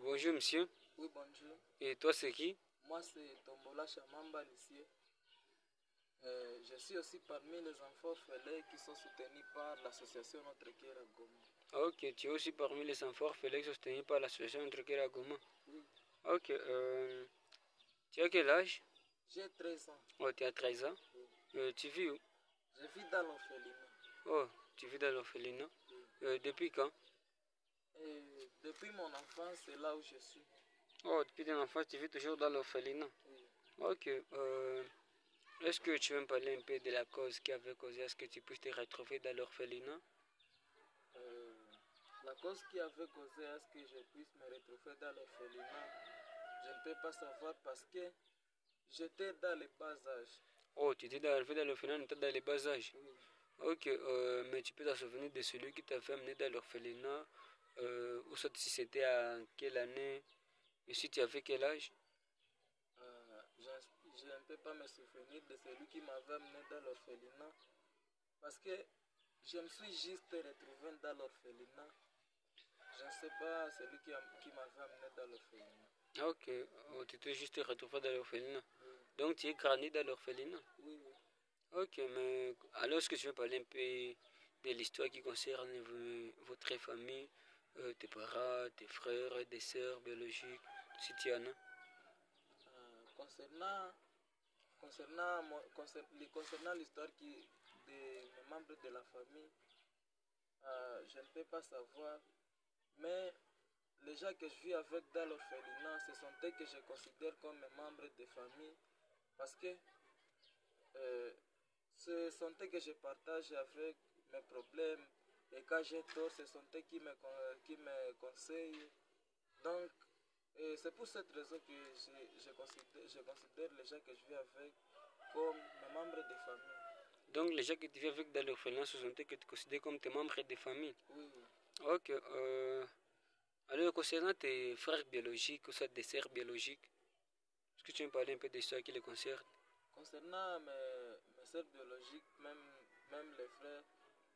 Bonjour monsieur. Oui, bonjour. Et toi c'est qui? Moi, c'est Tombola Chamamba Lissier. Je suis aussi parmi les enfants orphelins qui sont soutenus par l'association Notre Cœur à Goma. Ok, tu es aussi parmi les enfants orphelins soutenus par l'association Entre Cœur à Goma. Oui, Ok, tu as quel âge? j'ai 13 ans. Oh, tu as 13 ans. Oui. Tu vis où? Je vis dans l'orphelinat. Oh, tu vis dans l'orphelinat. Oui. Depuis quand? Et depuis mon enfance, c'est là où je suis. Oh, depuis ton enfance, tu vis toujours dans l'orphelinat. Oui. Ok, est-ce que tu veux me parler un peu de la cause qui avait causé à ce que tu puisses te retrouver dans l'orphelinat? Euh, la cause qui avait causé à ce que je puisse me retrouver dans l'orphelinat, je ne peux pas savoir parce que j'étais dans les bas âges. Oh, tu étais arrivé dans l'orphelinat, tu étais dans les bas âges. Oui. Ok, mais tu peux te souvenir de celui qui t'a fait amener dans l'orphelinat, ou soit si c'était à quelle année, et si tu avais quel âge? Je ne peux pas me souvenir de celui qui m'avait amené dans l'orphelinat parce que je me suis juste retrouvé dans l'orphelinat. Je ne sais pas celui qui m'avait amené dans l'orphelinat. Ok, oh, tu t'es juste retrouvé dans l'orphelinat. Oui, Donc tu es grandi dans l'orphelinat. oui, oui. Ok, mais alors est-ce que tu veux parler un peu de l'histoire qui concerne votre famille, tes parents, tes frères, tes sœurs biologiques, si tu en as? Concernant, concernant l'histoire de mes membres de la famille, je ne peux pas savoir, mais les gens que je vis avec dans l'orphelinat, ce sont eux que je considère comme mes membres de famille parce que euh, ce sont eux que je partage avec mes problèmes et quand j'ai tort, ce sont eux qui me conseillent. Donc, c'est pour cette raison que je considère les gens que je vis avec comme mes membres de famille. Donc les gens que tu vis avec dans l'orphelinat, ce sont eux que tu considères comme tes membres de famille. Oui, oui. Ok, alors concernant tes frères biologiques ou soit tes sœurs biologiques, est-ce que tu veux me parler un peu de ça qui les concerne? Concernant mes soeurs biologiques, même les frères,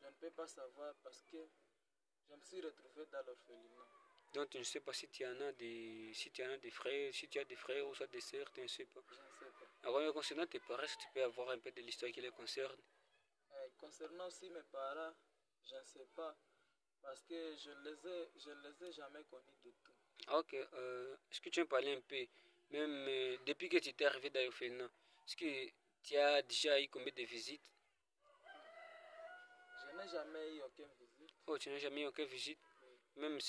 je ne peux pas savoir parce que je me suis retrouvé dans l'orphelinat. Donc tu ne sais pas si tu en as si tu en as des frères, si tu as des frères ou soit des sœurs, tu ne sais pas. Je ne sais pas. Alors concernant tes parents, est-ce que tu peux avoir un peu de l'histoire qui les concerne? Concernant aussi mes parents, je ne sais pas parce que je ne les ai jamais connus du tout. Ok, est-ce que tu veux me parler un peu, même depuis que tu étais arrivé dans l'orphelinat, est-ce que tu as déjà eu combien de visites? Je n'ai jamais eu aucune visite. Oh, tu n'as jamais eu aucune visite? Oui. Même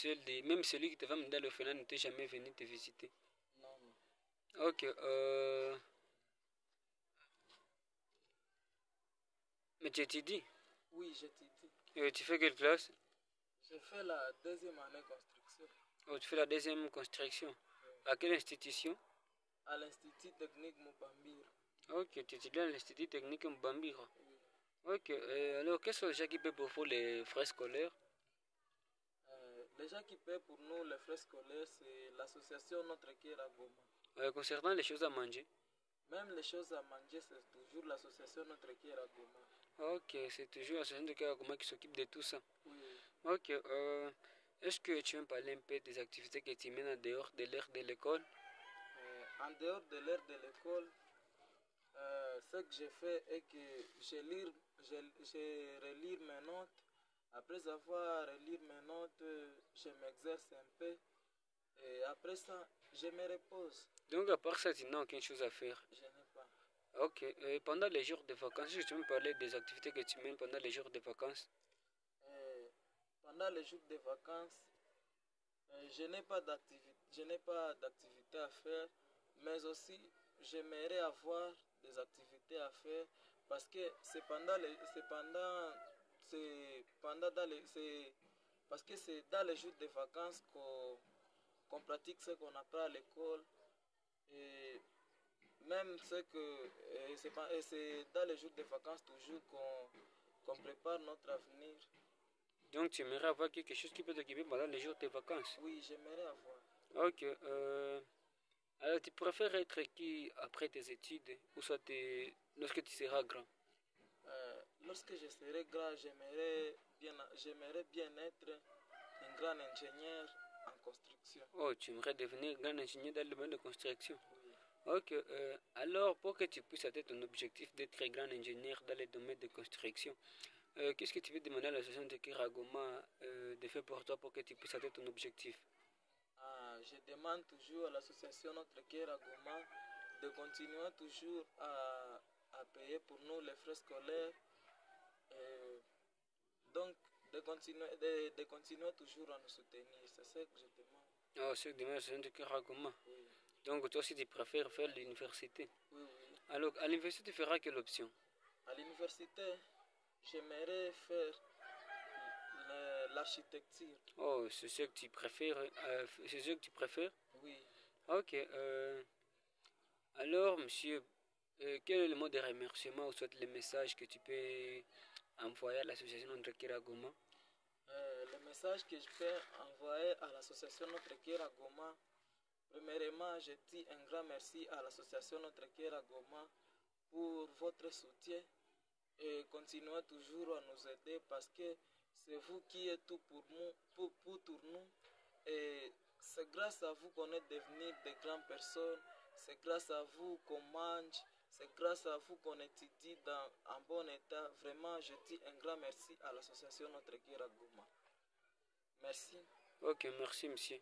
celui qui t'avait amené dans l'orphelinat ne t'est jamais venu te visiter. Non, non. Ok, mais tu étudies? Oui, je t'ai dit. Tu fais quelle classe? J'ai fait la deuxième année construction. Oh, tu fais la deuxième construction. À quelle institution? À l'Institut technique Mubambiro. Ok, tu étudies à l'Institut technique Mbambira. Oui. Ok, alors quels sont les gens qui paient pour vous les frais scolaires? Les gens qui paient pour nous les frais scolaires, c'est l'association Notre Cœur à Goma. Concernant les choses à manger? Même les choses à manger, c'est toujours l'association Notre Cœur à Goma. Ok, c'est toujours l'association de Kagoma qui s'occupe de tout ça. Oui, oui. Ok, est-ce que tu veux me parler un peu des activités que tu mènes en dehors de l'heure de l'école? En dehors de l'heure de l'école, ce que j'ai fait est que je relire mes notes. Après avoir relire mes notes, je m'exerce un peu. Et après ça, je me repose. Donc à part ça, tu n'as aucune chose à faire. Je n'ai pas. Ok, pendant les jours de vacances, est-ce que tu veux me parler des activités que tu mènes pendant les jours de vacances? Euh, Pendant les jours de vacances, je n'ai pas d'activité à faire, mais aussi j'aimerais avoir des activités à faire parce que parce que c'est dans les jours de vacances qu'on pratique ce qu'on apprend à l'école et même c'est dans les jours de vacances toujours qu'on prépare notre avenir. Donc tu aimerais avoir quelque chose qui peut t'occuper pendant les jours de vacances? Oui, j'aimerais avoir. Ok, alors tu préfères être qui après tes études ou soit lorsque tu seras grand? Lorsque je serai grand, j'aimerais bien être un grand ingénieur en construction. Oh, tu aimerais devenir grand ingénieur dans le domaine de construction. Oui. Ok, alors pour que tu puisses atteindre ton objectif d'être grand ingénieur dans le domaine de construction, qu'est-ce que tu veux demander à l'association de Kiragoma de faire pour toi pour que tu puisses atteindre ton objectif? Je demande toujours à l'association Notre Cœur à Goma de continuer toujours à payer pour nous les frais scolaires. Et donc, de continuer toujours à nous soutenir. C'est ce que je demande. Oh, c'est demain l'association de Kiragoma. Oui, Donc toi aussi tu préfères faire l'université. oui, oui. Alors à l'université tu feras quelle option? À l'université, j'aimerais faire l'architecture. Oh, c'est ce que tu préfères. C'est ce que tu préfères? Oui. Ok. Alors, monsieur, quel est le mot de remerciement ou soit le message que tu peux envoyer à l'association Notre Kiragoma? Le message que je peux envoyer à l'association Notre Cœur à Goma, premièrement, je dis un grand merci à l'association Notre Cœur à Goma pour votre soutien et continuez toujours à nous aider parce que c'est vous qui êtes tout pour nous, pour nous. Et c'est grâce à vous qu'on est devenu de grandes personnes, c'est grâce à vous qu'on mange, c'est grâce à vous qu'on étudie en bon état. Vraiment, je dis un grand merci à l'association Notre Cœur à Goma. Merci. Ok, merci monsieur.